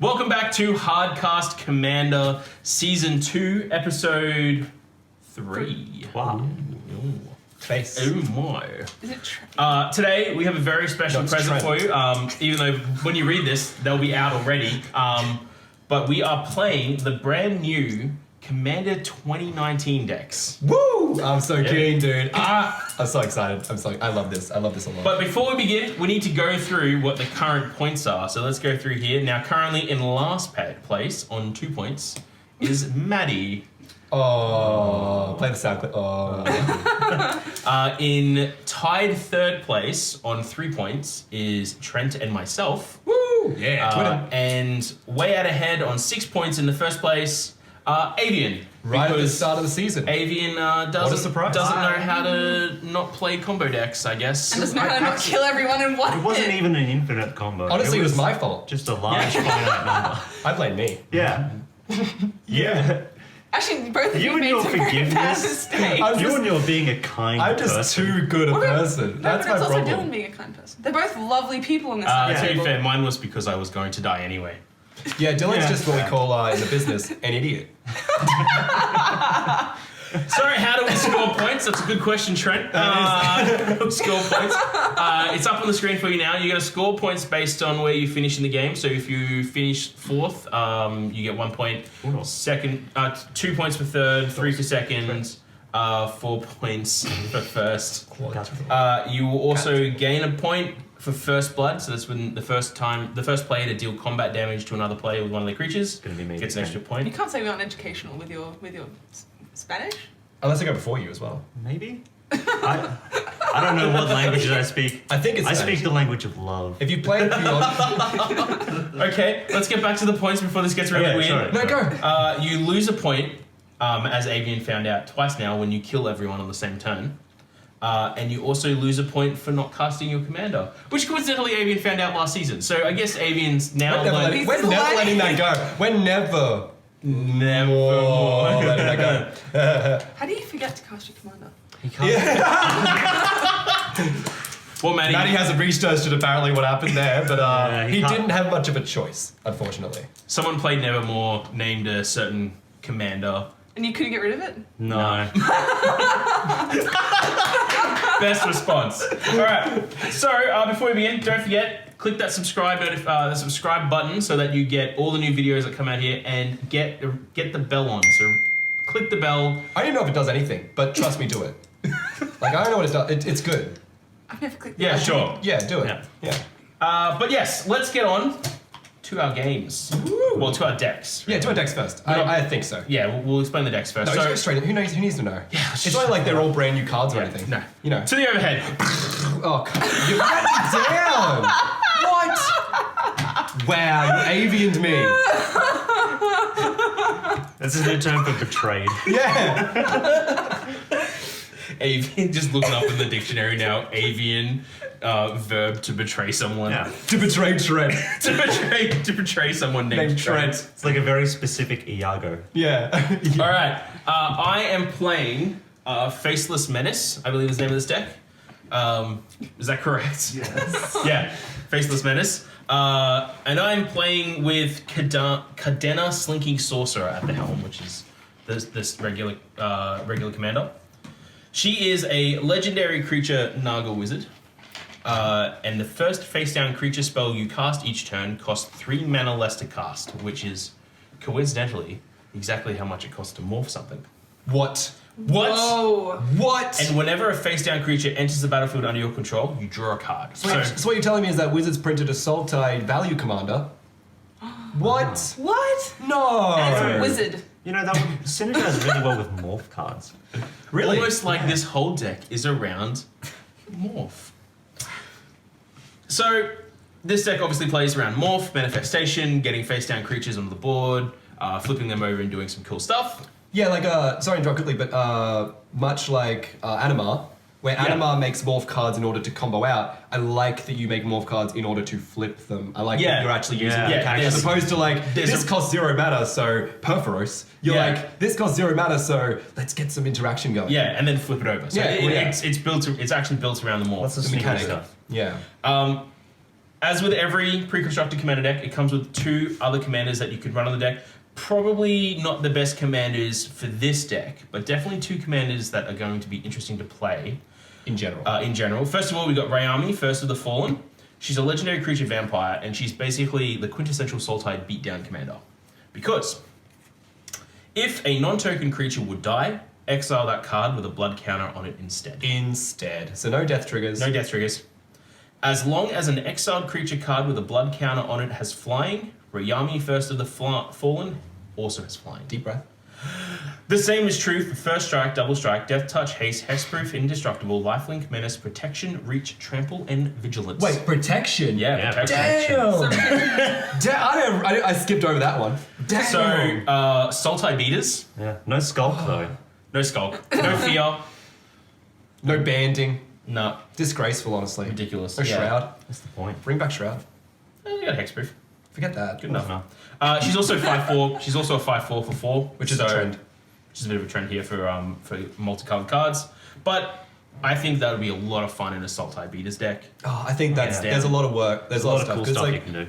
Welcome back to Hardcast Commander Season 2, Episode 3. Wow. Face. Oh my. Is it true? Today we have a very special present for you, even though when you read this, they'll be out already. But we are playing the brand new Commander 2019 decks. Woo! I'm so keen, dude. I'm so excited. I love this. I love this a lot. But before we begin, we need to go through what the current points are. So let's go through here. Now, currently in last place on 2 points is Maddie. Oh, play the sound clip. Oh. In tied third place on 3 points is Trent and myself. Woo! Yeah, and way out ahead on 6 points in the first place, Avian. Right at the start of the season. Avian doesn't know how to not play combo decks, I guess. And doesn't know how to not kill everyone in one It wasn't hit. even an infinite combo. Honestly, it was my fault. Just a large finite number. I blame me. Yeah. Yeah. Actually, both of You you and made your some very bad forgiveness. mistakes. You and your being a kind I'm just person. too good a person. No, That's but my it's also problem. Dylan being a kind person. They're both lovely people in this To be table. fair, mine was because I was going to die anyway. Yeah, Dylan's Yeah. just what we call in the business an idiot. So, how do we score points? That's a good question, Trent. Score points. It's up on the screen for you now. You're going to score points based on where you finish in the game. So, if you finish fourth, you get 1 point. Second, 2 points for third, 3 for second, 4 points for first. You will also gain a point for first blood. So that's when the first player to deal combat damage to another player with one of their creatures Gonna be me. gets an extra point. You can't say we aren't educational with your Spanish. Unless I go before you as well. Maybe? I don't know what languages I speak. I think it's I Spanish. speak the language of love. If you play beyond... Okay, let's get back to the points before this gets really Okay, weird. sorry. No, go. You lose a point, as Avian found out twice now, when you kill everyone on the same turn. And you also lose a point for not casting your commander, which coincidentally Avian found out last season. So I guess Avian's now We're learning. never letting that go. We're never letting that go. How do you forget to cast your commander? He can't. Well, Maddie hasn't researched it apparently what happened there, but he he can't. didn't have much of a choice, unfortunately. someone played Nevermore, named a certain commander. And you couldn't get rid of it? No. Best response. All right. So before we begin, don't forget, click that subscribe button so that you get all the new videos that come out here, and get the bell on. So click the bell. I don't know if it does anything, but trust me, do it. Like, I don't know what it does. It's good. I've never clicked Yeah, that. sure. Yeah, do it. Yeah. Yeah. But yes, let's get on to our games. Woo. Well, to our decks. Yeah, do our decks first. I think so. Yeah, we'll explain the decks first. No, So, just go straight in. Who needs to know? Yeah, It's not like they're all brand new cards or anything. no. You know. to the overhead. Oh, God. You let me down. What? Wow, you avianed me. This is a term for betrayed. Yeah. Avian, just looking up in the dictionary now. Avian, verb to betray someone. Yeah. To betray Trent. to betray someone named Trent. It's like a very specific Iago. Yeah. All right. I am playing Faceless Menace, I believe is the name of this deck. Is that correct? Yes. Yeah, Faceless Menace. And I'm playing with Cadena Slinking Sorcerer at the helm, which is this regular commander. She is a legendary creature Naga wizard. And the first face-down creature spell you cast each turn costs 3 mana less to cast, which is, coincidentally, exactly how much it costs to morph something. What? Whoa. What? And whenever a face-down creature enters the battlefield under your control, you draw a card. So what you're telling me is that Wizards printed a Sultai value commander? What? What? No. That's a wizard. You know, that would synergize really well with morph cards. Really? Almost like this whole deck is around morph. So this deck obviously plays around morph, manifestation, getting face-down creatures onto the board, flipping them over and doing some cool stuff. Yeah, like, sorry to interrupt quickly, but much like Animar, where Animar makes morph cards in order to combo out, I like that you make morph cards in order to flip them. I like that you're actually using the character, as opposed to like, this costs 0 mana, so Perforos. You're like, this costs 0 mana, so let's get some interaction going. Yeah, and then flip it over. So it's actually built around the morph. What's the mechanic stuff? Yeah. As with every pre-constructed commander deck, it comes with 2 other commanders that you could run on the deck. Probably not the best commanders for this deck, but definitely 2 commanders that are going to be interesting to play. In general. First of all, we got Rayami, First of the Fallen. She's a legendary creature vampire, and she's basically the quintessential Sultai beatdown commander. Because if a non-token creature would die, exile that card with a blood counter on it instead. So no death triggers. No death triggers. As long as an exiled creature card with a blood counter on it has flying, Rayami, First of the Fallen, also has flying. Deep breath. The same is true for First Strike, Double Strike, Death Touch, Haste, Hexproof, Indestructible, Lifelink, Menace, Protection, Reach, Trample, and Vigilance. Wait, protection? Yeah, protection. I skipped over that one. Damn. So, Sultai Beaters. Yeah. No skulk though. No Skulk. No Fear. No banding. No. Disgraceful, honestly. Ridiculous. No Shroud. That's the point. Bring back Shroud. You got Hexproof. Forget that. Good enough. No. She's also 5/4. She's also a 5/4 for 4, Which is a trend. Which is a bit of a trend here for multicolored cards. But I think that would be a lot of fun in a Sultai Beaters deck. Oh, I think Yeah. there's a lot of work. There's a lot of stuff. cool 'Cause, stuff like, you can do.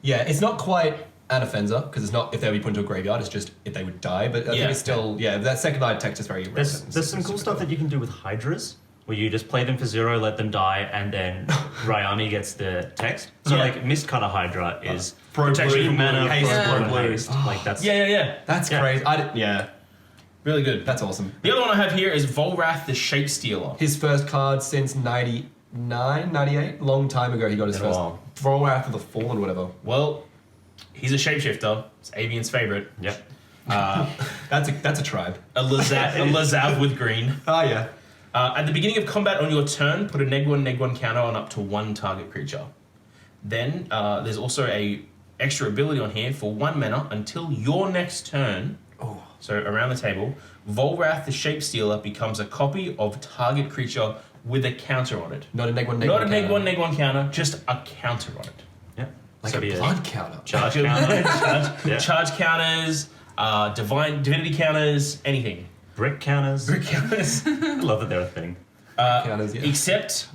yeah, it's not quite an offenser because it's not if they would be put into a graveyard. It's just if they would die. But I Yeah. think it's still that second line text is very relevant. There's some cool stuff that you can do with Hydras, where you just play them for 0, let them die, and then Rayami gets the text. So Yeah. like Mistcutter Hydra is Protection green from mana, haste, pro blue, blue. haste. Like that's Yeah. That's Yeah. crazy. Yeah, Really good. that's awesome. The other one I have here is Volrath the Shape Stealer. His first card since 99, 98, long time ago. He got his Been a first. while. Throw after the Fallen, whatever. Well, he's a shapeshifter. It's Avian's favorite. Yep. That's a tribe. A Lazav with green. Oh yeah. At the beginning of combat on your turn, put a neg1 counter on up to 1 target creature. Then there's also a extra ability on here for 1 mana until your next turn. Oh. So around the table, Volrath the Shape Stealer becomes a copy of target creature with a counter on it. Not a neg one. Not a neg1 counter, just a counter on it. Yep. Like So a be blood counter. charge counter, Yeah. Charge counters, divinity counters, anything. brick counters. Brick counters. I love that they're a thing. Counters, yeah. Except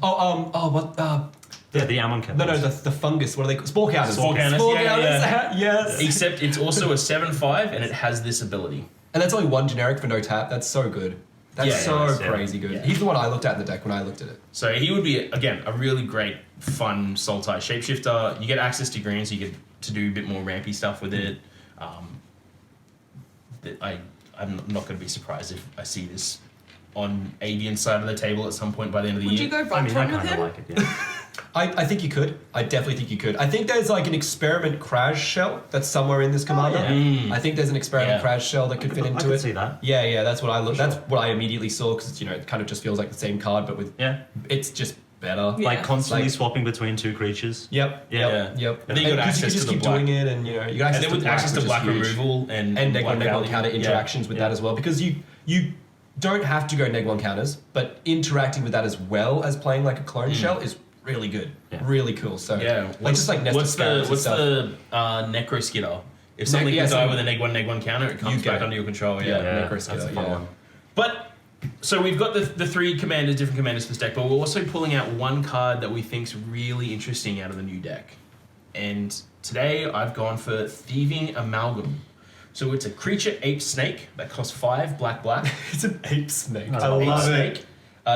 Yeah, the Ammon counters. no, the fungus. What are they called? Spore counters. Spore counters, Spore yeah, counters. Yes. except it's also a 7/5 and it has this ability. And that's only 1 generic for no tap. That's so good. That's Yeah, so yeah. crazy good. Yeah. He's the one I looked at in the deck when I looked at it. So he would be, again, a really great, fun Sultai shapeshifter. You get access to green, so you get to do a bit more rampy stuff with it. I'm not going to be surprised if I see this on Avian's side of the table at some point by the end of the Would year. you go I mean, I Voltron with kind of him? like it, yeah. I think you could. I definitely think you could. I think there's like an experiment crash shell that's somewhere in this commander. yeah. I think there's an experiment Yeah. crash shell that could fit I into could it. see that. Yeah, that's what I looked. For sure. That's what I immediately saw because it kind of just feels like the same card, but with Yeah. it's just better. Yeah. Like constantly Like- swapping between 2 creatures. Yep. Yeah. Yep. And then you got 'cause access can to just the keep black. doing it, and you got And access then to with black, access to which is black huge. removal and neg black one value. counter interactions with that as well, because you don't have to go neg 1 counters, but interacting with that as well as playing like a clone shell is really good, Yeah. really cool. So Yeah. like just like nested what's scarabs and what's stuff. the Necro Skidder? If something yeah, can die so with a neg 1 counter, it comes you get back it. under your control. Yeah. Yeah. Necro that's Skidder, a fun yeah. one. But so we've got the 3 commanders, different commanders for this deck, but we're also pulling out one card that we think's really interesting out of the new deck. And today I've gone for Thieving Amalgam. So it's a creature ape snake that costs 5 black. It's an ape snake. I I love love it. it.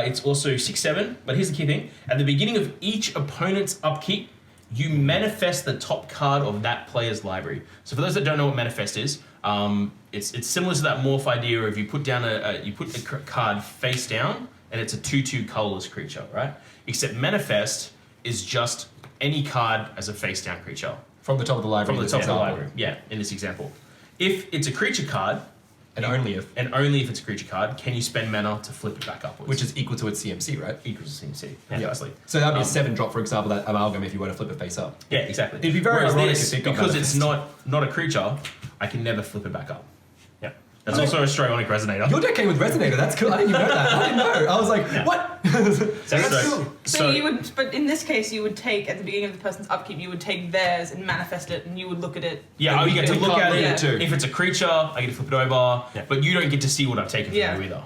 It's also 6/7, but here's the key thing. At the beginning of each opponent's upkeep, you manifest the top card of that player's library. So for those that don't know what manifest is, it's similar to that morph idea of you put down you put the card face down, and it's a 2/2 colorless creature, right? Except manifest is just any card as a face down creature From the top of the library. from the in this top of the example. library. Yeah, in this example. If it's a creature card, And only if, only if it's a creature card, can you spend mana to flip it back upwards? which is equal to its CMC, right? equals to CMC. Yeah. Obviously. So that'd be a 7 drop, for example, that amalgam if you were to flip it face up. Yeah, exactly. It'd be very Whereas ironic this, if it got because it's manifest. not a creature, I can never flip it back up. Yeah. That's also a Strionic Resonator. Your deck came with Resonator. That's cool. I didn't even know that. I didn't know. I was like, what? That's cool. So you would, but in this case, you would take at the beginning of the person's upkeep, you would take theirs and manifest it, and you would look at it. Yeah, I we get to can't look at look it. at it too. If it's a creature, I get to flip it over, Yeah. but you don't get to see what I've taken from Yeah. you either.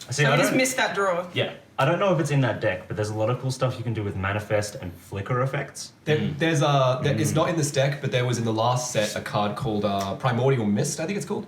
See, So I I just don't, missed that draw. Yeah. I don't know if it's in that deck, but there's a lot of cool stuff you can do with manifest and flicker effects. It's not in this deck, but there was in the last set a card called Primordial Mist, I think it's called.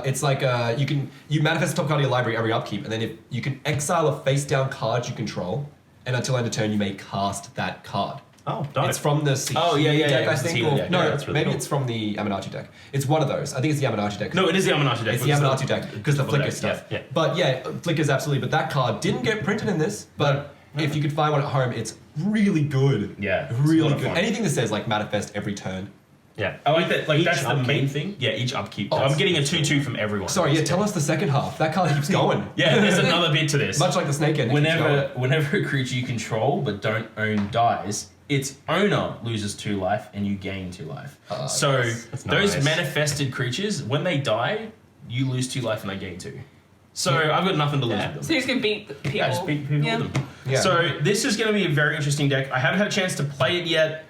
It's like you manifest the top card of your library every upkeep, and then if you can exile a face down card you control, and until end of turn you may cast that card. Oh, dope. It's from the deck, I think. Or, no, that's really maybe cool. it's from the Aminachi deck. It's one of those. I think it's the Aminachi deck. No, it is the Aminachi deck. It's the Aminachi deck because the flicker stuff. Yeah. But yeah, flickers absolutely. But that card didn't get printed in this. But if you could find one at home, it's really good. Yeah, it's really a lot of good. fun. Anything that says like manifest every turn. Yeah. I like that. Like Each that's the upkeep. main thing. Yeah, each upkeep. Oh, I'm getting a 2/2 from everyone. Sorry, yeah. Tell us the second half. That card keeps going. Yeah, there's another bit to this. Much like the snake end. Whenever a creature you control but don't own dies, its owner loses 2 life and you gain 2 life. So That's those nice. manifested creatures, when they die, you lose 2 life and they gain 2. So I've got nothing to lose with them. So you just can beat the people. Yeah, just beat people Yeah. with them. Yeah. So this is going to be a very interesting deck. I haven't had a chance to play it yet.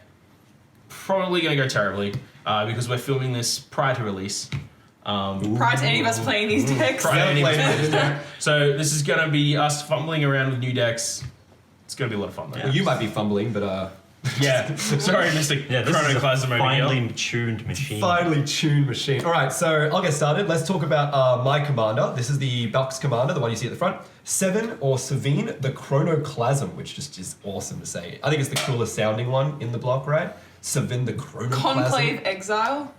Probably going to go terribly because we're filming this prior to release. Prior to any of us playing these decks. Prior to any of us played playing this deck. So this is going to be us fumbling around with new decks. It's going to be a lot of fun though. Well, you might be fumbling, but Yeah. Sorry, Mr. Yeah, this is a Chronoclasm over here. finely tuned machine. finely tuned machine. All right, so I'll get started. Let's talk about my commander. This is the Box Commander, the one you see at the front. 7 or Savine, the Chronoclasm, which just is awesome to say. I think it's the coolest sounding one in the block, right? Savine, the Chronoclasm. Conclave Exile.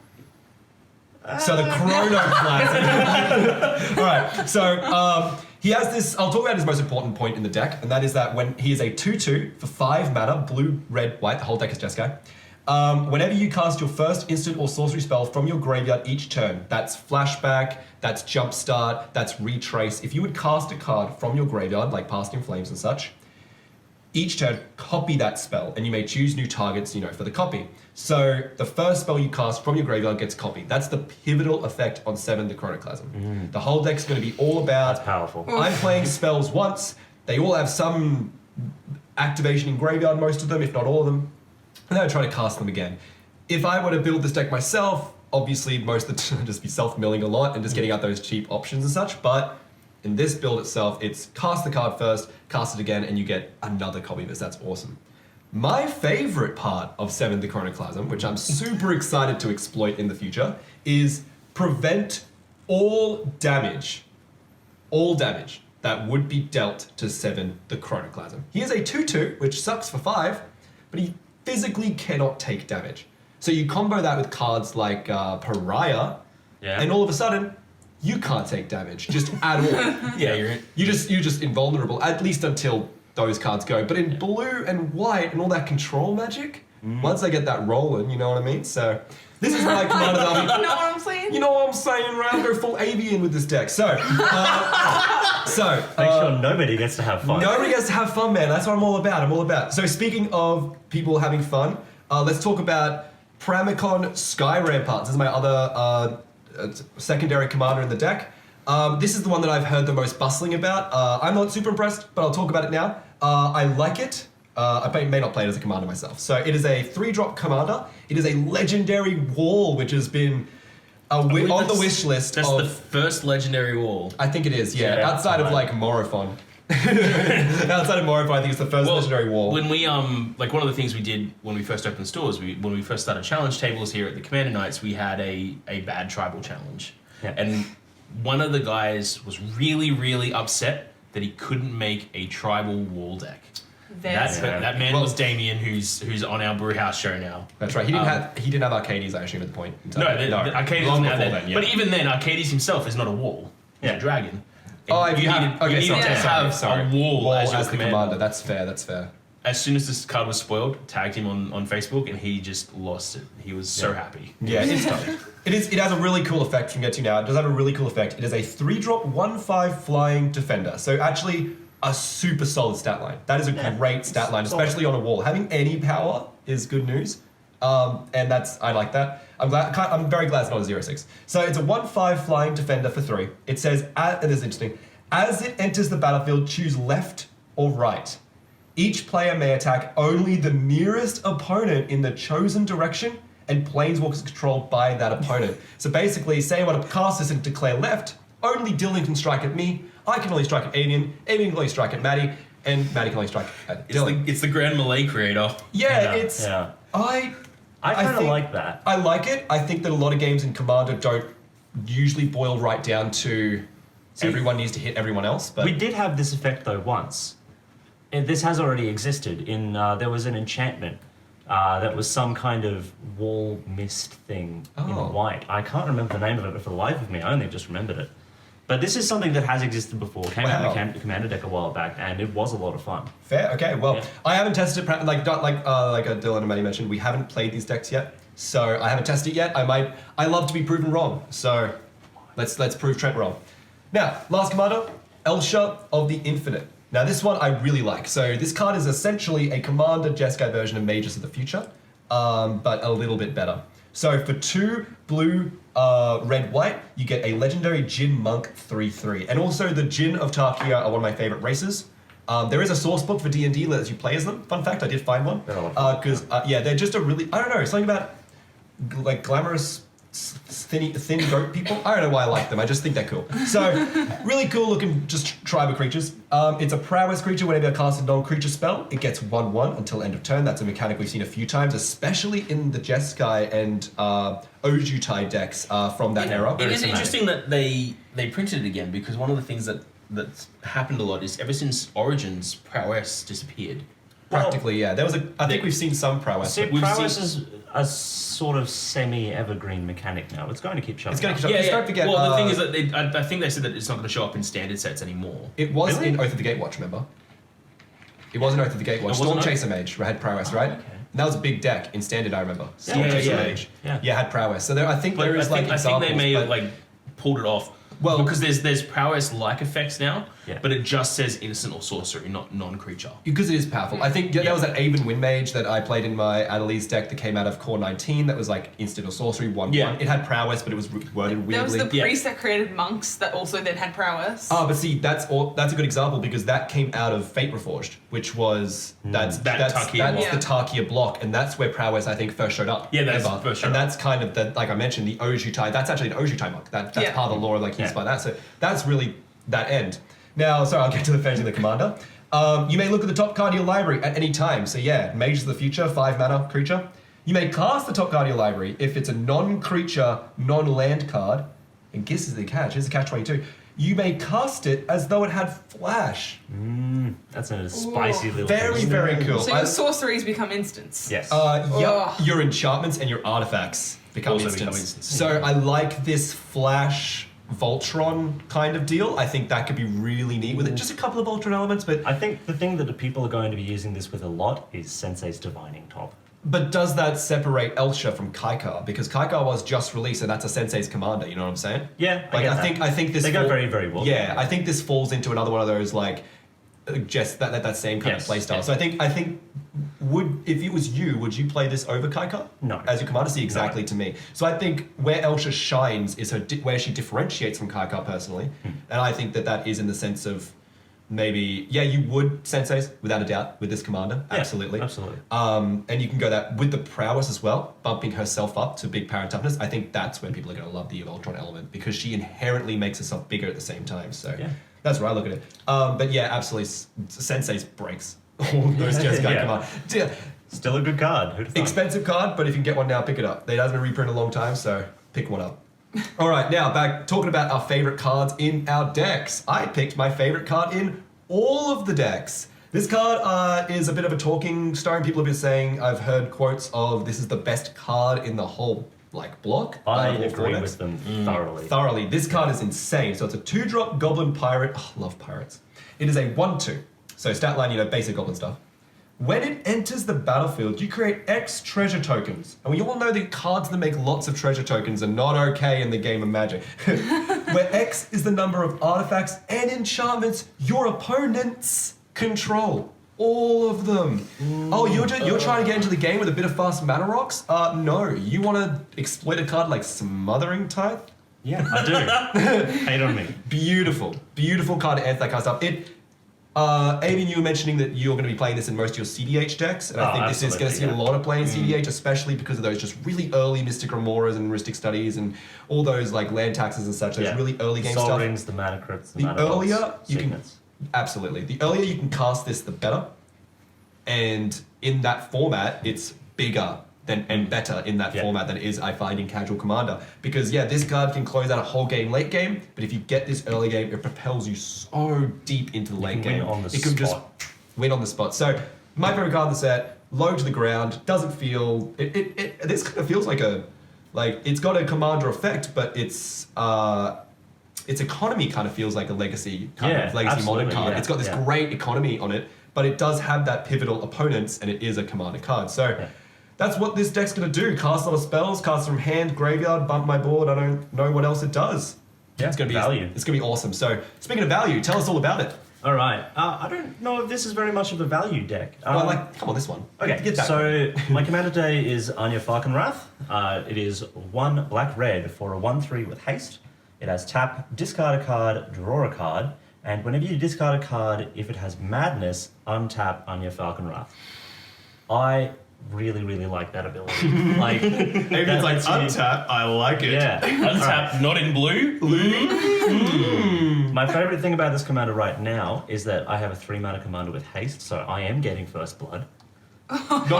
So the Chronoclasm. All right, so he has this. I'll talk about his most important point in the deck, and that is that when he is a 2/2 for 5 mana, blue, red, white. The whole deck is Jeskai. Whenever you cast your first instant or sorcery spell from your graveyard each turn, that's Flashback, that's Jumpstart, that's Retrace. If you would cast a card from your graveyard, like Past in Flames and such, each turn, copy that spell, and you may choose new targets, for the copy. So the first spell you cast from your graveyard gets copied. That's the pivotal effect on 7, the Chronoclasm. The whole deck's going to be all about... That's powerful. I'm playing spells once. They all have some activation in graveyard, most of them, if not all of them. And then I try to cast them again. If I were to build this deck myself, obviously most of the time I'd just be self-milling a lot and just getting out those cheap options and such. But in this build itself, it's cast the card first, cast it again, and you get another copy of this. That's awesome. My favorite part of 7 the Chronoclasm, which I'm super excited to exploit in the future, is prevent all damage that would be dealt to 7 the Chronoclasm. He is a 2/2, which sucks for 5, but he physically cannot take damage. So you combo that with cards like Pariah, and all of a sudden, you can't take damage, just at all. Yeah, You're just invulnerable, at least until those cards go. But in blue and white and all that control magic, once they get that rolling, you know what I mean? So this is my commander. You know what I'm saying? You know what I'm saying, right? I'll go full Avian with this deck. So, Make sure nobody gets to have fun. nobody gets to have fun, man. That's what I'm all about. So speaking of people having fun, let's talk about Pramicon Sky Ramparts. This is my other secondary commander in the deck. This is the one that I've heard the most bustling about. I'm not super impressed, but I'll talk about it now. I like it. I may not play it as a commander myself. So it is a 3-drop commander. It is a legendary wall, which has been on the wish list. That's the first legendary wall. I think it is, yeah. Yeah, Outside of like Morophon. Outside of Morophon, I think it's the first legendary wall. When we like one of the things we did when we first opened stores, when we first started challenge tables here at the Commander Nights, we had a bad tribal challenge, and one of the guys was really, really upset that he couldn't make a tribal wall deck. That man was Damian, who's on our Brewhouse show now. That's right. He didn't have Arcades, I assume, at the point. No, Arcades long wasn't out before there. then, yeah. But even then, Arcades himself is not a wall. He's a dragon. And you needed to have a wall as your the commander. That's fair. As soon as this card was spoiled, tagged him on Facebook, and he just lost it. He was so happy. Yeah, it's tough. It has a really cool effect. You can get to now. It does have a really cool effect. It is a 3-drop 1/5 flying defender. So actually, a super solid stat line. That is a great stat line, especially on a wall. Having any power is good news, and I like that. I'm very glad it's not a 0/6. So it's a 1/5 flying defender for 3. It says, and this is interesting. As it enters the battlefield, choose left or right. Each player may attack only the nearest opponent in the chosen direction, and planeswalkers controlled by that opponent. So basically, say I want to cast this and declare left, only Dylan can strike at me. I can only strike at Avian can only strike at Maddie, and Maddie can only strike at Dylan. It's the Grand Malay creator. Yeah, I kind of think- like that. I like it. I think that a lot of games in Commander don't usually boil right down to everyone needs to hit everyone else. But We did have this effect though once. And this has already existed. There was an enchantment that was some kind of wall mist thing in white. I can't remember the name of it, but for the life of me, I only just remembered it. But this is something that has existed before. Came out in the Commander deck a while back, and it was a lot of fun. Fair. Okay. Well, I haven't tested it. Like Dylan and Maddie mentioned, we haven't played these decks yet, so I haven't tested it yet. I love to be proven wrong. So let's prove Trent wrong. Now, last commander, Elsha of the Infinite. Now, this one I really like. So this card is essentially a Commander Jeskai version of Mages of the Future, but a little bit better. So for 2 blue, red, white, you get a legendary Jin Monk 3/3. And also the Jin of Tarkia are one of my favorite races. There is a source book for D&D that lets you play as them. Fun fact, I did find one. Because, they're just a really, I don't know, something about like glamorous, thin goat people. I don't know why I like them. I just think they're cool. So, really cool looking just tribe of creatures. It's a prowess creature. Whenever you cast a non-creature spell, it gets 1/1 until end of turn. That's a mechanic we've seen a few times, especially in the Jeskai and Ojutai decks from that era. It is interesting that they printed it again, because one of the things that's happened a lot is ever since Origins, prowess disappeared. Practically, yeah. I think we've seen some prowess. See, but prowess is a sort of semi-evergreen mechanic now. It's going to keep showing It's going up. to keep showing up. Don't forget. Well, the thing is that I think they said that it's not going to show up in standard sets anymore. It was Really? in Oath of the Gatewatch, remember? It was in Oath of the Gatewatch. It wasn't Storm Oath? Chaser Mage had prowess, right? okay. And that was a big deck in standard, I remember. Yeah, Storm yeah, Chaser yeah. Mage. Yeah. Had prowess. So I think But there is I think examples. they may have but- pulled it off. Well- because there's prowess-like effects now, Yeah. but it just says innocent or sorcery, not non-creature. Because it is powerful. I think there was that Avian Wind Mage that I played in my Annalise deck that came out of Core 19 that was like instant or sorcery 1/1. Yeah. It had prowess, but it was worded weirdly. There was the Yeah. priest that created monks that also then had prowess. Oh, but see, that's a good example because that came out of Fate Reforged, which was that's Tarkia block. the Tarkia block, and that's where prowess I think first showed up. Yeah, that's ever. first showed and up. that's kind of the, like I mentioned, the Ojutai. That's actually an Ojutai monk. That's Yeah. part of the lore, like used Yeah. by that. So that's really that end. Now, sorry, I'll get to the phase of the commander. You may look at the top card of your library at any time. So yeah, Mages of the Future, 5 mana creature. You may cast the top card of your library if it's a non-creature, non-land card. And guess is the catch. Here's the catch 22. You may cast it as though it had flash. That's a spicy little Very, thing. very cool. So your sorceries become instants. Yes. Yep. Ugh. Your enchantments and your artifacts become Also instants. become instants. So I like this flash Voltron kind of deal. I think that could be really neat with it. Just a couple of Voltron elements, but I think the thing that the people are going to be using this with a lot is Sensei's Divining Top. does that separate Elsha from Kaikar? Because Kaikar was just released, and that's a Sensei's commander. You know what I'm saying? Yeah, Like get I that. think this They go very, very well. Yeah, I think this falls into another one of those like just that same kind Yes, of playstyle. yes. So I think if it was you, would you play this over Kaikar? No. As your commander, see exactly to me. So I think where Elsha shines is where she differentiates from Kaikar personally, and I think that is in the sense of maybe you would Senseis without a doubt with this commander, Yeah, absolutely. absolutely. And you can go that with the prowess as well, bumping herself up to big power and toughness. I think that's when people are going to love the Voltron element because she inherently makes herself bigger at the same time. So Yeah. that's where I look at it. But yeah, absolutely, Sensei's breaks all those Jeskai Yeah. command. Yeah, Still a good card. Who'd have thought? expensive card, but if you can get one now, pick it up. They hasn't been reprinted in a long time, so pick one up. All right, now back talking about our favorite cards in our decks. I picked my favorite card in all of the decks. This card is a bit of a talking star, and people have been saying, I've heard quotes of this is the best card in the whole block. I of all four agree decks. with them thoroughly. Thoroughly. This card is insane. So it's a 2-drop Goblin Pirate. Oh, love pirates. It is a 1/2. So stat line, basic Goblin stuff. When it enters the battlefield, you create X treasure tokens. And we all know that cards that make lots of treasure tokens are not okay in the game of Magic. Where X is the number of artifacts and enchantments your opponents control. All of them. Oh, you're trying to get into the game with a bit of fast mana rocks? No. You want to exploit a card like Smothering Tithe? Yeah, I do. Hate on me. Beautiful. Beautiful card to answer that kind of stuff. Avian, you were mentioning that you're going to be playing this in most of your CDH decks, and I think this is going to see a lot of play in CDH, especially because of those just really early Mystic Remoras and Ristic Studies and all those like land taxes and such, those really early game Sol stuff. Rings, the Mana Crypts, the The Mana earlier Vaults, you can... Signets. Absolutely. The earlier you can cast this, the better. And in that format, it's bigger and better in that format than it is, I find, in Casual Commander. Because, this card can close out a whole game, late game, but if you get this early game, it propels you so deep into the late game. It can just win on the spot. So, my favorite card in the set, low to the ground, doesn't feel... This kind of feels like it's got a Commander effect, but its economy kind of feels like a legacy modern card. It's got this great economy on it, but it does have that pivotal opponents, and it is a Commander card. So... That's what this deck's going to do. Cast a lot of spells, cast from hand, graveyard, bump my board. I don't know what else it does. Yeah, it's going to be value. It's going to be awesome. So, speaking of value, tell us all about it. All right. I don't know if this is very much of a value deck. Come on, this one. Okay, so my commander today is Anya Falconwrath. It is 1 black-red for a 1/3 with haste. It has tap, discard a card, draw a card, and whenever you discard a card, if it has madness, untap Anya Falconwrath. I really, really like that ability. Maybe it's like untap. I like it. Yeah, untap, not in blue. My favorite thing about this commander right now is that I have a 3-mana commander with haste, so I am getting first blood. Not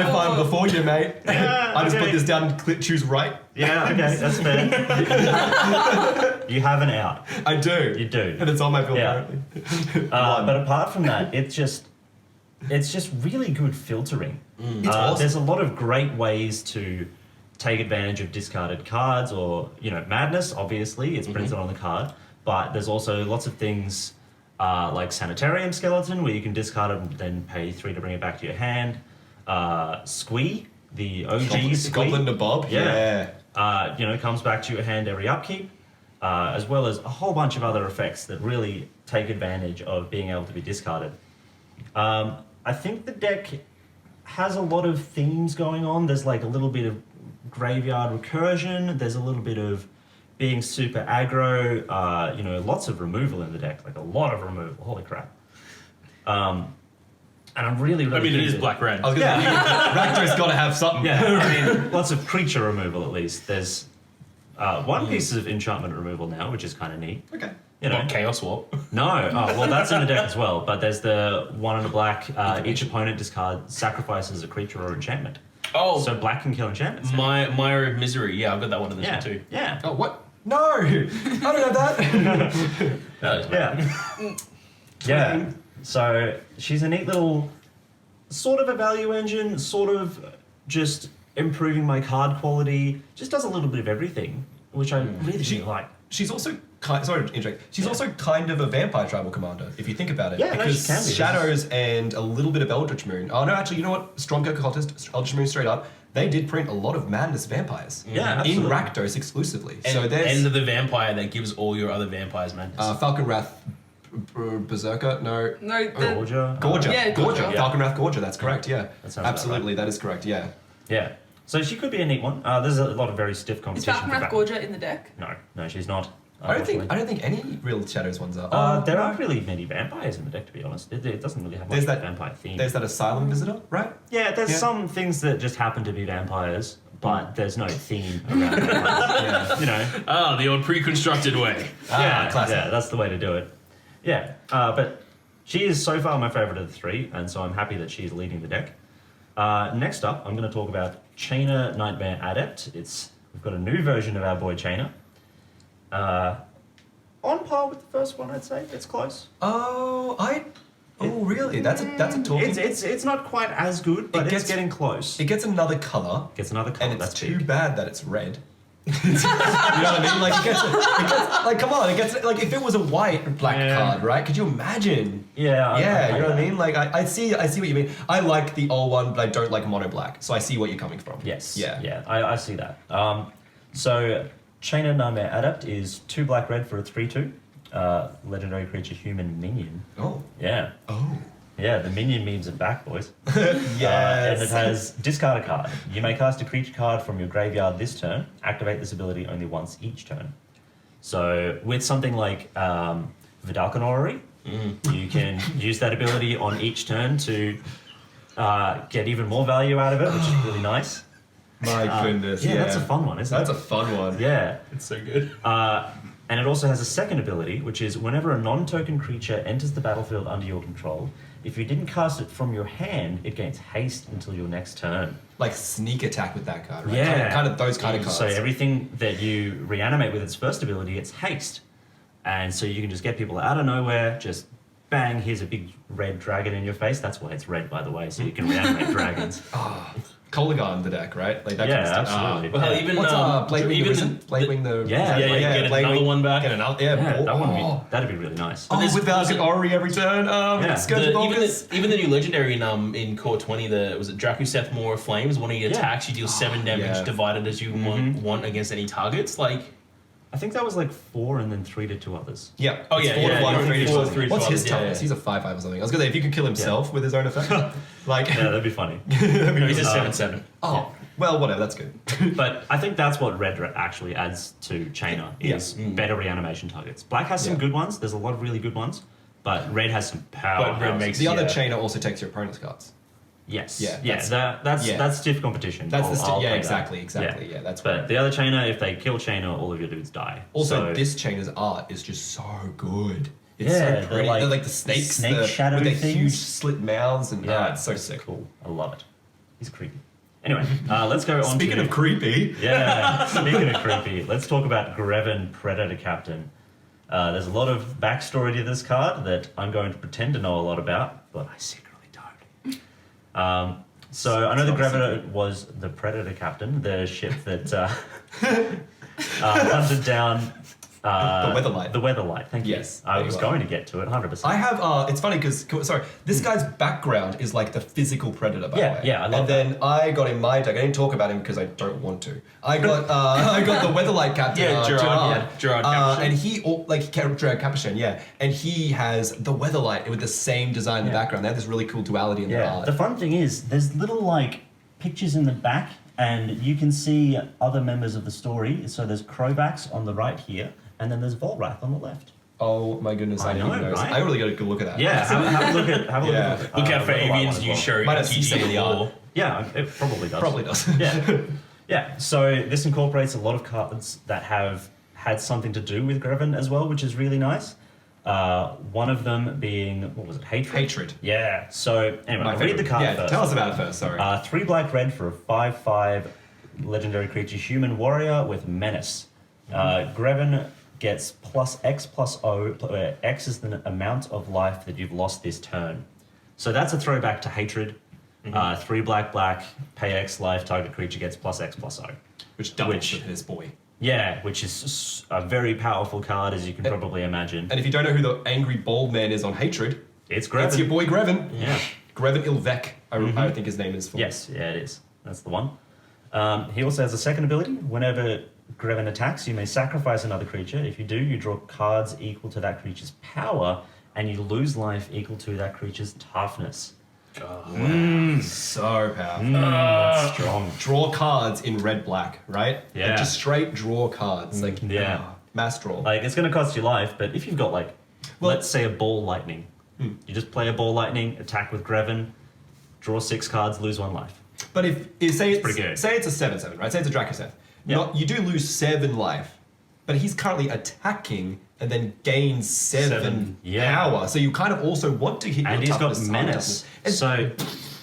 if I'm before you, mate. I just put this down and choose right. Yeah, okay, that's fair. You have an out. I do. You do. And it's on my field apparently. But apart from that, it's just really good filtering. It's awesome. There's a lot of great ways to take advantage of discarded cards, or madness. Obviously, it's printed on the card, but there's also lots of things like Sanitarium Skeleton, where you can discard it and then pay 3 to bring it back to your hand. Squee, the OG Squee, Goblin to Bob. Comes back to your hand every upkeep, as well as a whole bunch of other effects that really take advantage of being able to be discarded. I think the deck has a lot of themes going on. There's like a little bit of graveyard recursion. There's a little bit of being super aggro. Lots of removal in the deck, like a lot of removal. Holy crap! And I'm really it is black-red. I was going to say, Rakdos got to have something. Yeah, lots of creature removal at least. There's one piece of enchantment removal now, which is kind of neat. Okay. Not Chaos Warp. No. Oh, well, that's in the deck as well. But there's the 1 and a black. Each opponent sacrifices a creature or enchantment. Oh. So black can kill enchantments. Mire of Misery. Yeah, I've got that one in this one too. Yeah. Oh, what? No! I don't have that. Yeah. So she's a neat little sort of a value engine, sort of just improving my card quality. Just does a little bit of everything, which I really like. She's also sorry to interject. She's also kind of a vampire tribal commander, if you think about it. Yeah, because she can be. Shadows and a little bit of Eldritch Moon. Oh no, actually, you know what? Strongco Cultist, Eldritch Moon straight up. They did print a lot of madness vampires. Yeah, absolutely. In Rakdos exclusively. And, so there's and the vampire that gives all your other vampires madness. Falconwrath Berserker? No. Gorger. Yeah, Gorger. Falconwrath Gorger, that's correct, yeah. Absolutely, that is correct, yeah. Yeah. So she could be a neat one. There's a lot of very stiff Is competition. Falconwrath Gorger in the deck? No, she's not. I don't think any real Shadows ones are. There aren't really many vampires in the deck, to be honest. It doesn't really have much of a vampire theme. There's that Asylum Visitor, right? Yeah, there's some things that just happen to be vampires, but there's no theme around vampires. The old pre-constructed way. Classic. Yeah, that's the way to do it. Yeah, but she is so far my favourite of the 3, and so I'm happy that she's leading the deck. Next up, I'm going to talk about Chainer Nightmare Adept. We've got a new version of our boy Chainer. On par with the first one, I'd say. It's close. Really? That's a talking. It's not quite as good, but it's getting close. It gets another colour. And it's too bad that it's red. You know what I mean? Like it gets like come on, it gets like if it was a white and black card, right? Could you imagine? Yeah, you know what I mean? Like I see what you mean. I like the old one, but I don't like mono black. So I see where you're coming from. Yes. Yeah. I see that. So Chainer Nightmare Adept is 2 black-red for a 3/2. Legendary creature human minion. Oh. Yeah. Oh. Yeah, the minion memes are back, boys. Yes. And it has discard a card. You may cast a creature card from your graveyard this turn. Activate this ability only once each turn. So with something like Vidalcan Orrery, You can use that ability on each turn to get even more value out of it, which is really nice. My goodness. Yeah, that's a fun one, isn't it? That's a fun one. Yeah. It's so good. And it also has a second ability, which is whenever a non-token creature enters the battlefield under your control, if you didn't cast it from your hand, it gains haste until your next turn. Like sneak attack with that card, right? Yeah. Kind of those kind of cards. So everything that you reanimate with its first ability, it's haste. And so you can just get people out of nowhere, just bang, here's a big red dragon in your face. That's why it's red, by the way, so you can reanimate dragons. Colagon the deck, right? Like that Yeah, kind of stuff. absolutely. Well, Yeah. even What's Bladewing the Wizard? Bladewing the... Yeah, get another one back. Get another... Yeah, Yeah, that one that'd be really nice. Oh, with Valak Ori every turn. Scourge of Even the new legendary in Core 20, was it Drakuseth Maw of Flames? One of your attacks, you deal 7 damage divided as you want against any targets. Like, I think that was like 4 and then 3 to 2 others. Yeah. Oh, yeah, It's 4 to 1, 3 to 2. 3 to What's his 2, toughness? yeah. He's a 5/5 or something. I was gonna say if you could kill himself with his own effect, like Yeah, that'd be funny. he's a 7/7. oh, well, whatever. That's good. But I think that's what red actually adds to Chainer, is better reanimation targets. Black has some good ones. There's a lot of really good ones. But red has some power. But red makes The other chainer also takes your opponent's cards. Yes. Yeah, That's stiff competition. That's the I'll yeah, play exactly. that. Yeah, that's But right. the other Chainer, if they kill Chainer, all of your dudes die. Also, So- this chainer's art is just so good. It's Yeah, so pretty. They're like the snakes, snake shadow with the things. huge slit mouths, and Yeah, it's so sick. Cool. I love it. He's creepy. Anyway, let's go on Speaking to... of creepy, Yeah, speaking of creepy, let's talk about Greven, Predator Captain. There's a lot of backstory to this card that I'm going to pretend to know a lot about, but I secretly don't. So I know the Greven was the Predator Captain, the ship that hunted down... the Weatherlight. The Weatherlight, thank you. Yes, I there was you going to get to it, 100%. I have. It's funny because this guy's background is like the physical predator. By the way. Yeah, I love And then I got in my deck. I didn't talk about him because I don't want to. I got the Weatherlight captain. Gerard Capuchin. And he Gerard Capuchin. Yeah, and he has the Weatherlight with the same design in the background. They have this really cool duality in their art. The fun thing is, there's little like pictures in the back, and you can see other members of the story. So there's Crowbacks on the right here, and then there's Volrath on the left. Oh my goodness! I didn't know, even notice. right? I really got to go look at that. Yeah, have a look at Yeah. Look out for Volrath Avian's as new well. show. Might have some of the art. Yeah, it probably does. Probably does. Yeah, yeah. So this incorporates a lot of cards that have had something to do with Greven as well, which is really nice. One of them being, what was it, Hatred? Hatred. Yeah. So anyway, My I'll read the favorite. card Yeah, first. tell us about it first. Sorry. 3 black red for a 5/5 legendary creature, human warrior with menace. Greven gets +X+O, where X is the amount of life that you've lost this turn. So that's a throwback to Hatred. 3 black, pay X life, target creature gets +X+O. Which doubles with his boy. Yeah, which is a very powerful card, as you can probably imagine. And if you don't know who the angry bald man is on Hatred, It's Greven. it's your boy Greven. Yeah. Greven Ilvek, I think his name is. For. Yes, yeah, it is. That's the one. He also has a second ability. Whenever Greven attacks, you may sacrifice another creature. If you do, you draw cards equal to that creature's power, and you lose life equal to that creature's toughness. So powerful. That's strong. Draw cards in red-black, right? Yeah. Like, just straight draw cards. Like mass draw. Like, it's going to cost you life, but if you've got, like, let's say a ball lightning. You just play a ball lightning, attack with Greven, draw 6 cards, lose 1 life. But say it's pretty good. Say it's a 7/7, right? Say it's a Dracoseth. Yeah. You do lose 7 life, but he's currently attacking and then gains 7 power. So you kind of also want to hit your And he's got toughness, menace. and So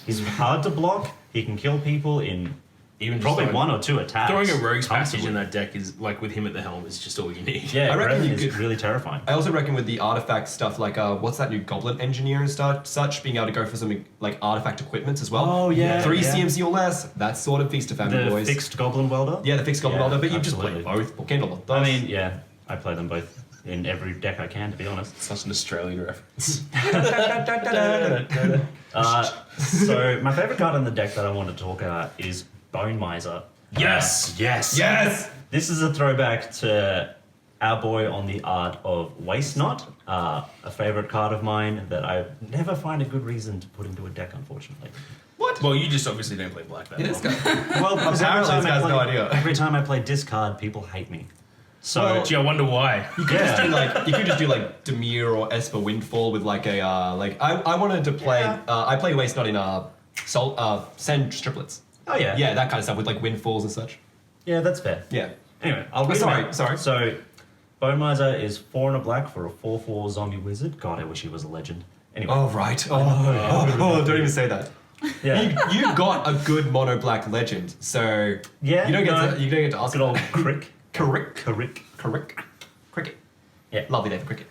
he's hard to block. He can kill people in Even probably just 1 or 2 attacks. throwing a rogue's passage comfortably. in that deck is like with him at the helm is just all you need. Yeah, I reckon Greven you is could- really terrifying. I also reckon with the artifact stuff, like what's that new Goblin Engineer and such, being able to go for some like artifact equipments as well. Oh, yeah, 3 yeah. CMC or less. That's sort of Feast of Family The Boys. fixed Goblin Welder? Yeah, the fixed Goblin Yeah, Welder, but you just play absolutely. both. Kindle. I mean, yeah, I play them both in every deck I can, to be honest. Such an Australian reference. So my favorite card in the deck that I want to talk about is Bone Miser. Yes! yes. This is a throwback to our boy on the art of Waste Not, a favorite card of mine that I never find a good reason to put into a deck, unfortunately. What? Well, you just obviously don't play black that It is well. good. Well, because Apparently this guy's no idea. every time I play discard, people hate me. So Gee, I wonder why. You could just do like Demir or Esper Windfall with like a I wanted to play I play Waste Not in Sand Striplets. Oh yeah. Yeah, that kind of stuff with like Windfalls and such. Yeah, that's fair. Yeah. Anyway, I'll read them out. Sorry. So, Bone Miser is 4 and a black for a 4/4 zombie wizard. God, I wish he was a legend. Anyway. Oh right. Oh, don't even say that. Yeah. You got a good mono black legend, so Yeah, you don't get to ask Good old Crick. Cricket. Yeah. Lovely day for cricket.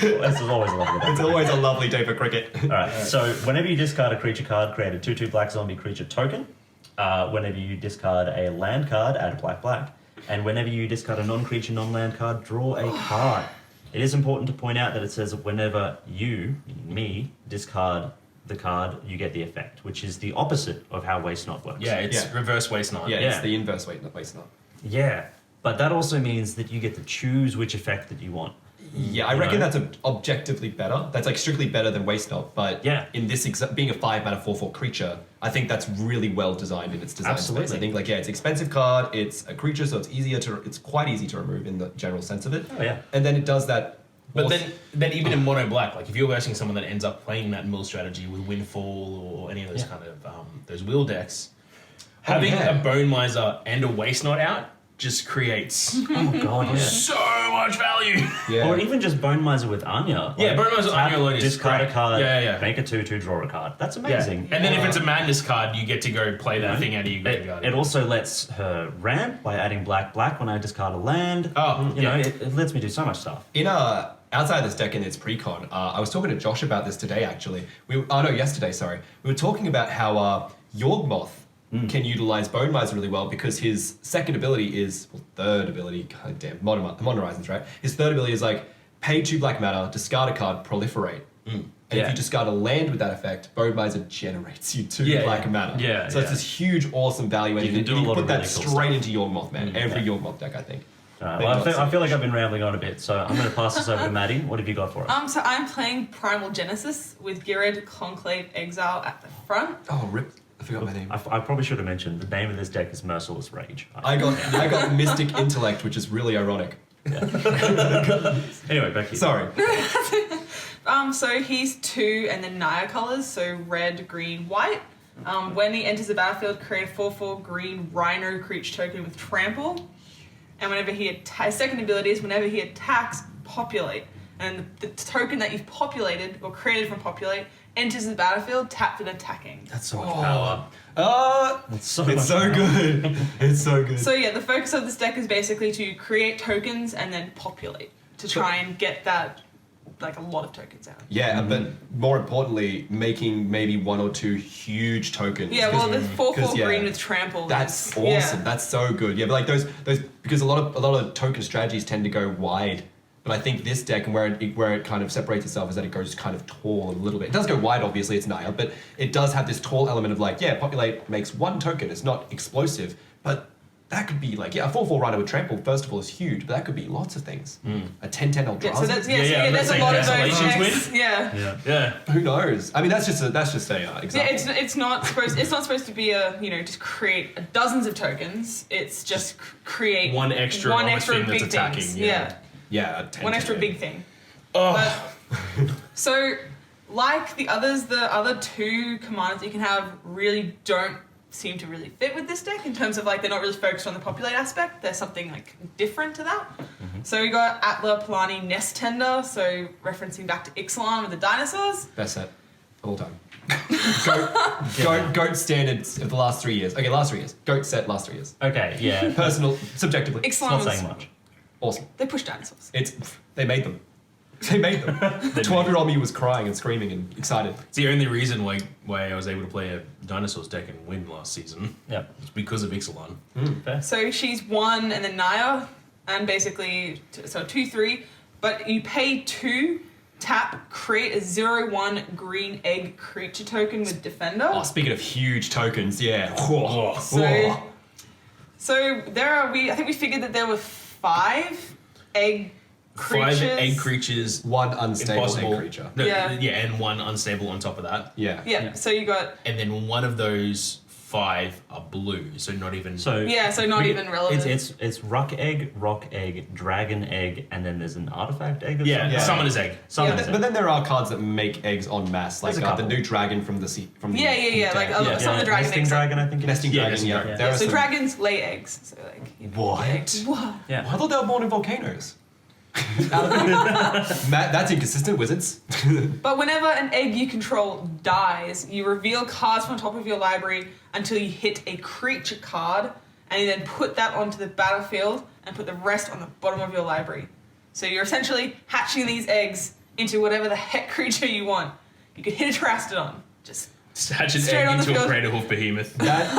This is always a lovely day. It's always a lovely day for cricket. Alright, so whenever you discard a creature card, create a 2/2 black zombie creature token. Whenever you discard a land card, add a black. And whenever you discard a non-creature, non-land card, draw a card. It is important to point out that it says whenever you, meaning me, discard the card, you get the effect, which is the opposite of how Waste Not works. Yeah, it's reverse Waste Not. Yeah, Yeah. it's the inverse Waste Not. Yeah, but that also means that you get to choose which effect that you want. Yeah, I You reckon know? that's objectively better. That's like strictly better than Waste Not. But Yeah. in this being a 5-mana 4/4 creature, I think that's really well designed in its design Absolutely. space. I think it's an expensive card. It's a creature, so it's quite easy to remove in the general sense of it. Oh yeah. And then it does that. But then even in mono black, like if you're versing someone that ends up playing that mill strategy with Windfall or any of those kind of those wheel decks, having a Bone Miser and a Waste Not out just creates Oh god, yeah. so much value. Yeah. Or even just Bone Miser with Anya. Yeah, Bone Miser with tap, Anya alone is discard great. a card, Yeah. make a 2/2, draw a card. That's Yeah. amazing. And then if it's a madness card, you get to go play that thing out of your graveyard. It also lets her ramp by adding black when I discard a land. Oh, you know, it lets me do so much stuff. In outside this deck in its pre-con, I was talking to Josh about this today actually. Yesterday, sorry. We were talking about how Yawgmoth can utilize Bone Miser really well because his second ability is, third ability, goddamn, Modern Horizons, right? His third ability is like, pay 2 black mana, discard a card, proliferate. And if you discard a land with that effect, Bone Miser generates you 2 black mana. Yeah, so it's this huge, awesome value, and You can do a lot put of that really cool straight into Yawgmoth, man. Every Yawgmoth deck, I think. Well, I feel like I've been rambling on a bit, so I'm going to pass this over to Maddie. What have you got for us? So I'm playing Primal Genesis with Girid Conclave Exile at the front. Oh, rip. I forgot my name. I probably should have mentioned the name of this deck is Merciless Rage. I got Mystic Intellect, which is really ironic. Anyway, back to you. Sorry. So he's 2 and then Naya colors, so red, green, white. When he enters the battlefield, create a 4/4 green Rhino creature token with trample. And whenever his second ability is whenever he attacks, populate. And the token that you've populated or created from populate enters the battlefield, tapped and attacking. That's so much power. It's so good. It's so good. So yeah, the focus of this deck is basically to create tokens and then populate to try and get that, like, a lot of tokens out. Yeah, but more importantly, making maybe 1 or 2 huge tokens. Yeah, well, the 4/4 green with trample. That's awesome. Yeah. That's so good. Yeah, but like those because a lot of token strategies tend to go wide. But I think this deck and where it kind of separates itself is that it goes kind of tall a little bit. It does go wide, obviously, it's Naya, but it does have this tall element of like, populate makes 1 token. It's not explosive, but that could be like, a 4/4 Rhino with trample, first of all, is huge, but that could be lots of things. A 10/10 Eldrazi. Yeah, so that's, Yeah, there's a let's lot of say those Desolations decks. Yeah. Yeah. Who knows? I mean, that's just a example. Yeah, it's not supposed to be just create dozens of tokens. It's just create One extra thing that's big attacking, things. yeah. Yeah, a 10/10. One extra big thing. Oh. But, so, like the other 2 commanders that you can have really don't seem to really fit with this deck in terms of like they're not really focused on the populate aspect. There's something like different to that. So we got Atla Palani Nest Tender, so referencing back to Ixalan with the dinosaurs. Best set of all time. Goat standards of the last 3 years. Okay, last 3 years. Goat set last 3 years. Okay, yeah. Personal, subjectively. Ixalan Not was saying much. Awesome. they pushed dinosaurs. They made them. They made them. 12-year-old me was crying and screaming and excited. It's the only reason why I was able to play a dinosaurs deck and win last season. Yeah. It's because of Ixalan. Fair. So she's 1 and then Naya, and basically, so 2/3, but you pay 2, tap, create a 0/1 green egg creature token with Defender. Oh, speaking of huge tokens, yeah. So I think we figured that there were 5 egg creatures. 5 egg creatures. 1 unstable Impossible. egg creature. No, Yeah. and 1 unstable on top of that. Yeah. Yeah, so you got And then one of those 5 are blue, so not even. So not even relevant. It's rock egg, dragon egg, and then there's an artifact egg. Summoner's egg. But then there are cards that make eggs en masse, like the new dragon from the sea. From Some of the dragon Nesting eggs. dragon, I think. Nesting dragon, yeah. So dragons lay eggs. So what? What? Yeah. I thought they were born in volcanoes. Matt, that's inconsistent, wizards. But whenever an egg you control dies, you reveal cards from the top of your library until you hit a creature card, and you then put that onto the battlefield and put the rest on the bottom of your library. So you're essentially hatching these eggs into whatever the heck creature you want. You could hit a Terastodon. Just hatch an egg into a Crater Hoof Behemoth.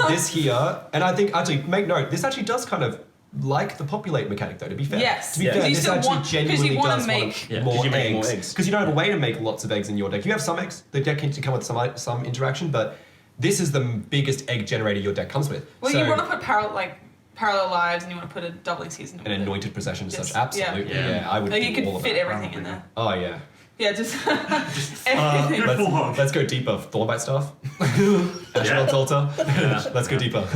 This here, and I think, actually, make note, this actually does kind of like the populate mechanic, though, to be fair. Yes. To be fair, this actually genuinely does make more eggs. Because you don't have a way to make lots of eggs in your deck. You have some eggs. The deck can come with some interaction, but this is the biggest egg generator your deck comes with. Well, you want to put parallel lives, and you want to put a doubling season. An anointed procession and such. Absolutely. Yeah, I would do all of that. You could fit everything in there. Oh, yeah. Yeah, just everything. Let's go deeper. Thornbite staff. Ashnod's altar. Let's go deeper.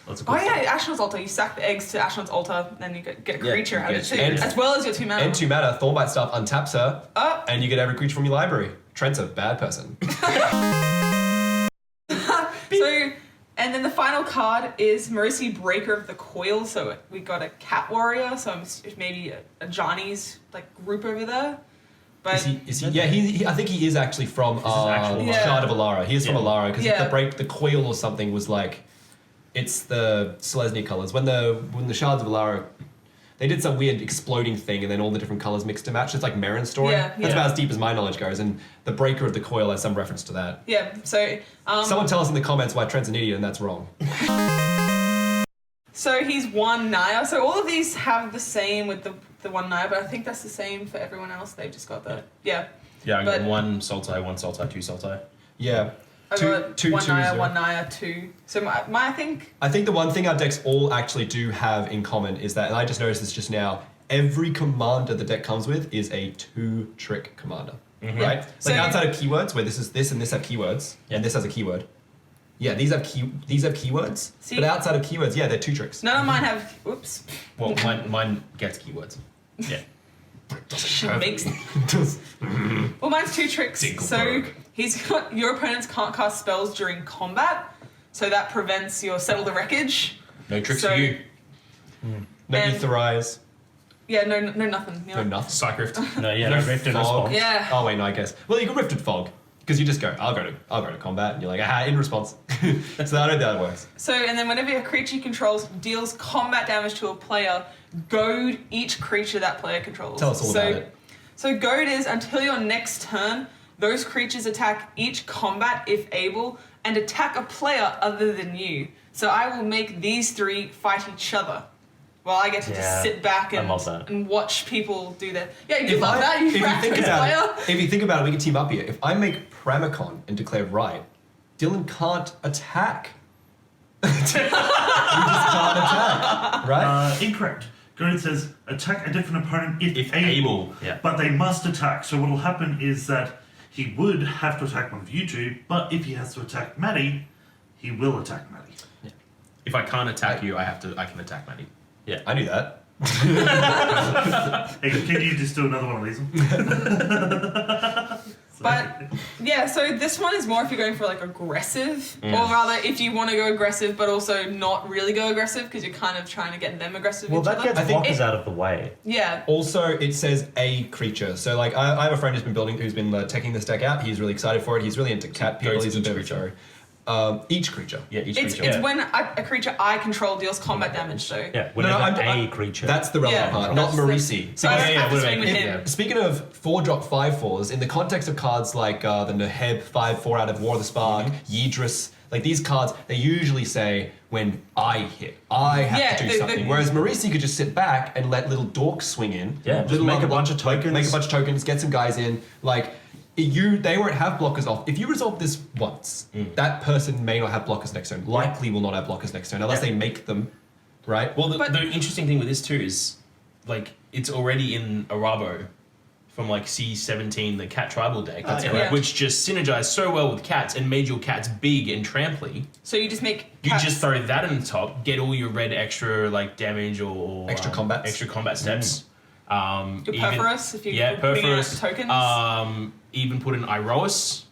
Ashnod's altar. You sack the eggs to Ashnod's altar, then you get a creature out of it too, as well as your 2 mana. And 2 mana, Thornbite staff untaps her, and you get every creature from your library. Trent's a bad person. And then the final card is Mercy, Breaker of the Coil. So we got a Cat Warrior, so maybe a Johnny's group over there. But is he? Yeah, I think he is actually from Shard of Alara. He is from Alara because the coil or something was it's the Selesnya colors. When the Shards of Alara, they did some weird exploding thing, and then all the different colors mixed to match. It's like Marin's story. That's about as deep as my knowledge goes. And the Breaker of the Coil has some reference to that. Yeah. So someone tell us in the comments why Trent's an idiot and that's wrong. So he's 1 Naya. So all of these have the same with the 1 Naya, but I think that's the same for everyone else. They've just got the Yeah, I got 1 Sultai, 1 Sultai, 2 Sultai. Yeah. I got 1 Naya, 1 Naya, 2. So I think the one thing our decks all actually do have in common is that, and I just noticed this just now, every commander the deck comes with is a 2-trick commander. Mm-hmm. Right? So outside of keywords, where this and this have keywords, and this has a keyword. Yeah, these have keywords, but outside of keywords, they're 2 tricks. None of mine have. Oops. Well, mine gets keywords. Yeah. Well, mine's 2 tricks. So he's got your opponents can't cast spells during combat, so that prevents your Settle the Wreckage. No tricks for you. No Aetherize. Yeah, no nothing. No nothing. Psych Rift. No Rifted Fog. Yeah. Oh wait, no, I guess. Well, you can Rifted Fog. Because you just go, I'll go to combat, and you're like, in response. So I don't think that works. So, and then whenever your creature you controls deals combat damage to a player, goad each creature that player controls. Tell us all about it. So goad is, until your next turn, those creatures attack each combat if able, and attack a player other than you. So I will make these 3 fight each other. While I get to just sit back and watch people do that. Yeah, you love that. You if you think about it, we can team up here. If I make Pramicon and declare right, Dylan can't attack. You just can't attack, right? Incorrect. Gawne says attack a different opponent if able. Yeah. But they must attack. So what will happen is that he would have to attack one of you 2, but if he has to attack Maddie, he will attack Maddie. Yeah. If I can't attack you, I can attack Maddie. Yeah, I knew that. Hey, can you just do another one of these? But yeah, so this one is more if you're going for aggressive, or rather if you want to go aggressive but also not really go aggressive because you're kind of trying to get them aggressive. Well, that gets blockers out of the way. Yeah. Also, it says a creature. So I have a friend who's been teching this deck out. He's really excited for it. He's really into cat people. He's into creature. Each creature. Yeah, each creature. It's when a creature I control deals combat damage, so... Yeah, whenever a creature. That's the relevant part, not Marisi. Speaking of 4-drop 5/4s, in the context of cards like the Neheb 5/4 out of War of the Spark, Yidris, these cards, they usually say, when I hit, I have to do something. Whereas Marisi could just sit back and let little dorks swing in. Yeah, just make a bunch of tokens, get some guys in, they won't have blockers off. If you resolve this once, that person may not have blockers next turn. Likely will not have blockers next turn unless they make them, right? Well, the interesting thing with this too is, it's already in Arabo from like C17, the cat tribal deck, That's correct. which just synergized so well with cats and made your cats big and tramply. So you just make You cats. just throw that in the top, get all your red extra like damage or Extra combats. extra combat steps. Your Perforus, if you're putting out tokens. Even put in Iroas.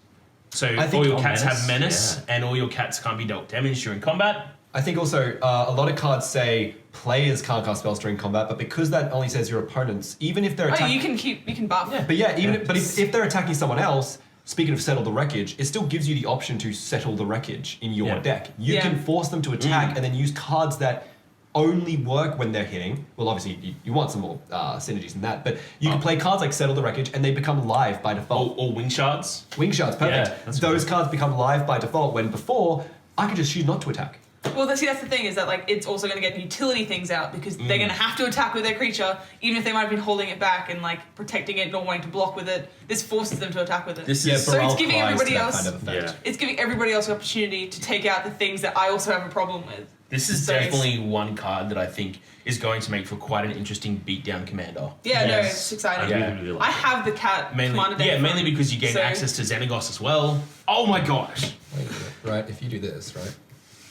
So I think all your on cats Menace, have menace, and all your cats can't be dealt damage during combat. I think also a lot of cards say players can't cast spells during combat, but because that only says your opponents, even if they're Oh, attacking, you can buff. but if they're attacking someone else, speaking of settle the wreckage, it still gives you the option to settle the wreckage in your deck. You can force them to attack and then use cards that only work when they're hitting. Well, obviously you want some more synergies in that, but you can play cards like settle the wreckage and they become live by default. Or wing shards. Wing shards, perfect. Yeah, that's Those cards become live by default when before I could just choose not to attack. Well, that's the thing is that like it's also going to get utility things out because they're going to have to attack with their creature, even if they might have been holding it back and like protecting it, not wanting to block with it. This forces them to attack with it. Baral it's giving applies everybody to that else. kind of effect. Yeah. It's giving everybody else the opportunity to take out the things that I also have a problem with. This is So it's- definitely one card that I think is going to make for quite an interesting beatdown commander. Yeah, no, Yes. it's exciting. Yeah. Really like I it. have the cat commander deck. Yeah, mainly because you gain So- access to Xenagos as well. Oh my gosh. Wait a minute, right? If you do this, right?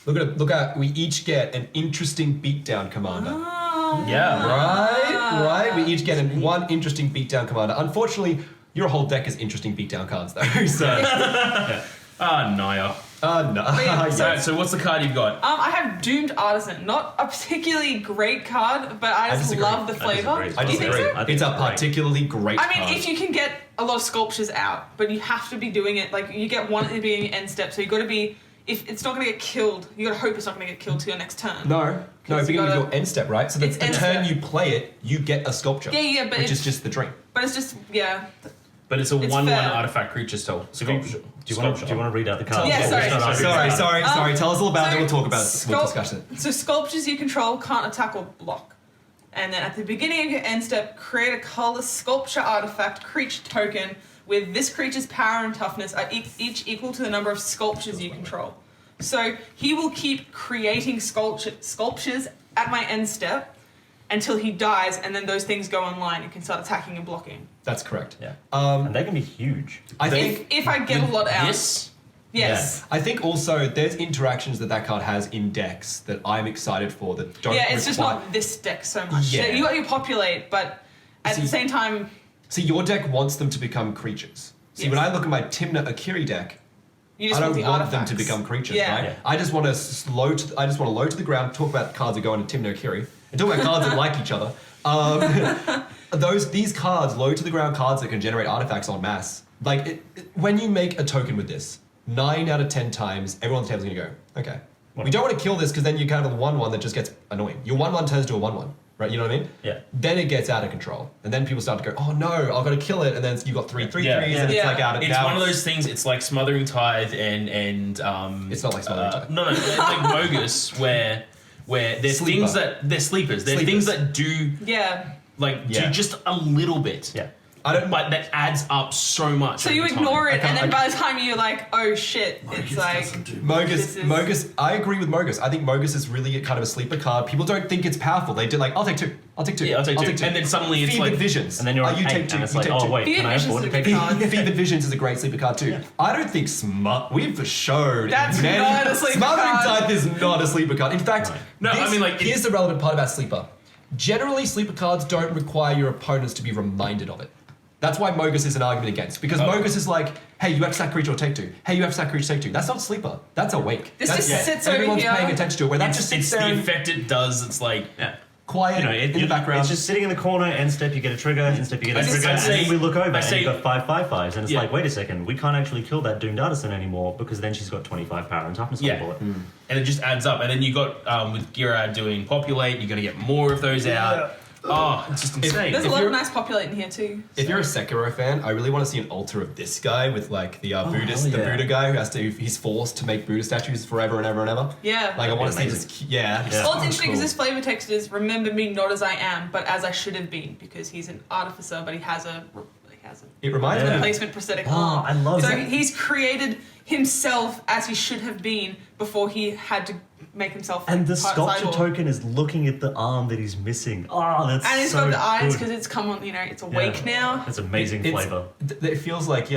Look at we each get an interesting beatdown commander. Yeah. Right. We each get one interesting beatdown commander. Unfortunately, your whole deck is interesting beatdown cards though. So Naya. no. yeah, so- Alright, so what's the card you've got? I have Doomed Artisan. Not a particularly great card, but I just disagree. love the I flavor. disagree. Do you think so? I think It's a great. particularly great I mean, card. if you can get a lot of sculptures out, but you have to be doing it, like, you get one at the beginning and end step, so you got to be, if it's not going to get killed, you got to hope it's not going to get killed till your next turn. No, you beginning of gotta- your end step, right? So the It's end turn step. you play it, you get a sculpture. Yeah, but which it's is just the dream. But it's just, yeah. But it's a It's 1/1 fair. artifact creature still. Do you want to read out the cards? Yeah, sorry. Sorry. Tell us all about it. Then we'll talk about it. We'll sculpt- discuss it. So sculptures you control can't attack or block. And then at the beginning of your end step, create a colorless sculpture artifact creature token with this creature's power and toughness are each equal to the number of sculptures you control. So he will keep creating sculptures at my end step until he dies, and then those things go online and can start attacking and blocking. That's correct. Yeah. And they can be huge. I think If I get a lot out, This? yes. I think also there's interactions that card has in decks that I'm excited for that don't. Yeah, it's just require- not this deck so much. Yeah. You got your populate, but at See- the same time, See, your deck wants them to become creatures. See, Yes. when I look at my Timna Akiri deck, you just I don't want the want them artifacts. to become creatures, Yeah. right? Yeah. I just want to low to the ground, talk about cards that go into Timna Akiri, and talk about cards that like each other. These cards, low to the ground cards that can generate artifacts en masse. Like when you make a token with this, 9 out of 10 times, everyone on the table's gonna go, okay. We don't want to kill this because then you kind of have a 1/1 that just gets annoying. Your 1/1 turns to a 1/1, right? You know what I mean? Yeah. Then it gets out of control, and then people start to go, "Oh no, I've got to kill it," and then you got 3/3/3s, Yeah. and it's Yeah. like out of. It's now one of those things. It's like Smothering Tithe and It's not like Smothering Tithe. No, it's like Mogus, where there's Sleeper. things that they're sleepers. They're Sleepers. things that do Yeah. Yeah. do just a little bit. Yeah. But that adds up so much. So you over ignore time. it, and then by the time you're like, oh shit, it's like. This is- Mogus. I agree with Mogus. I think Mogus is really kind of a sleeper card. People don't think it's powerful. They do like, I'll take two. Yeah, I'll take two. And then suddenly it's Fevered like Visions. And then you're on you 8, take two. and it's You like, take oh two. wait, Fevered can I Visions afford to is a take good it? card. Fevered Visions is a great sleeper card too. I don't think we've showed That's many- not a sleeper Smothering card. Tithe is not a sleeper card. In fact, No, I mean, like, here's the relevant part about sleeper. Generally, sleeper cards don't require your opponents to be reminded of it. That's why Mogus is an argument against. Because Mogus is like, hey, you have to sack creature or take two. Hey, you have to sack creature, take two. That's not sleeper. That's awake. This That's, just sits over everyone's here. paying attention to it. Where that just sits it's there the and effect it does. It's like quiet in the background. It's just sitting in the corner. End step, you get a trigger. End step, you get a I trigger. And say- then we look over I and say- you've got 5/5/5s, and it's Yeah. like, wait a second, we can't actually kill that Doomed Artisan anymore because then she's got 25 power and toughness on the bullet. and it just adds up. And then you got with Girard doing populate, you're gonna get more of those out. Oh, it's just insane. There's a If lot of you're- nice populate in here too. If you're a Sekiro fan, I really want to see an altar of this guy with like the Buddhist, hell the yeah. Buddha guy he's forced to make Buddha statues forever and ever and ever. Yeah. Like I want to see amazing. this. Yeah. that'd be Yeah. Well, so it's interesting because cool. this flavor text is remember me not as I am, but as I should have been, because he's an artificer, but he has sarcasm. It reminds me. Replacement prosthetic Oh, arm. I love so that. he's created himself as he should have been before he had to make himself. And the part sculpture cyborg. token is looking at the arm that he's missing. Oh, that's And it's so got the eyes good. because it's come on. It's awake now. That's amazing flavor. It feels like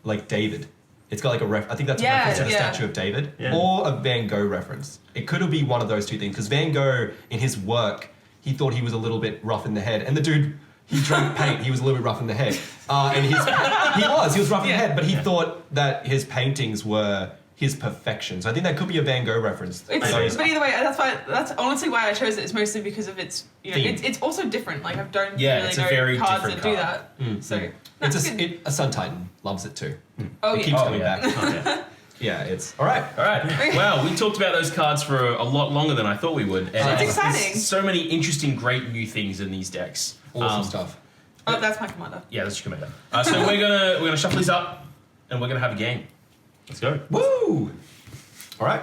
like David. It's got like a I think that's a reference to the statue of David, or a Van Gogh reference. It could be one of those two things because Van Gogh in his work he thought he was a little bit rough in the head, and the dude he drank paint. He was a little bit rough in the head, and he was rough in the head, but he thought that his paintings were his perfection. So I think that could be a Van Gogh reference. But either way, that's honestly why I chose it. It's mostly because of its it's also different. Like I don't really it's a know very cards that different do card. that. So a Sun Titan loves it too. Oh, It keeps coming back. Oh, yeah. Yeah, it's all right. All right. Well, we talked about those cards for a lot longer than I thought we would. And It's there's exciting. so many interesting, great new things in these decks. Awesome stuff. Oh, that's my commander. Yeah, that's your commander. So we're gonna shuffle these up, and we're gonna have a game. Let's go. Woo! All right.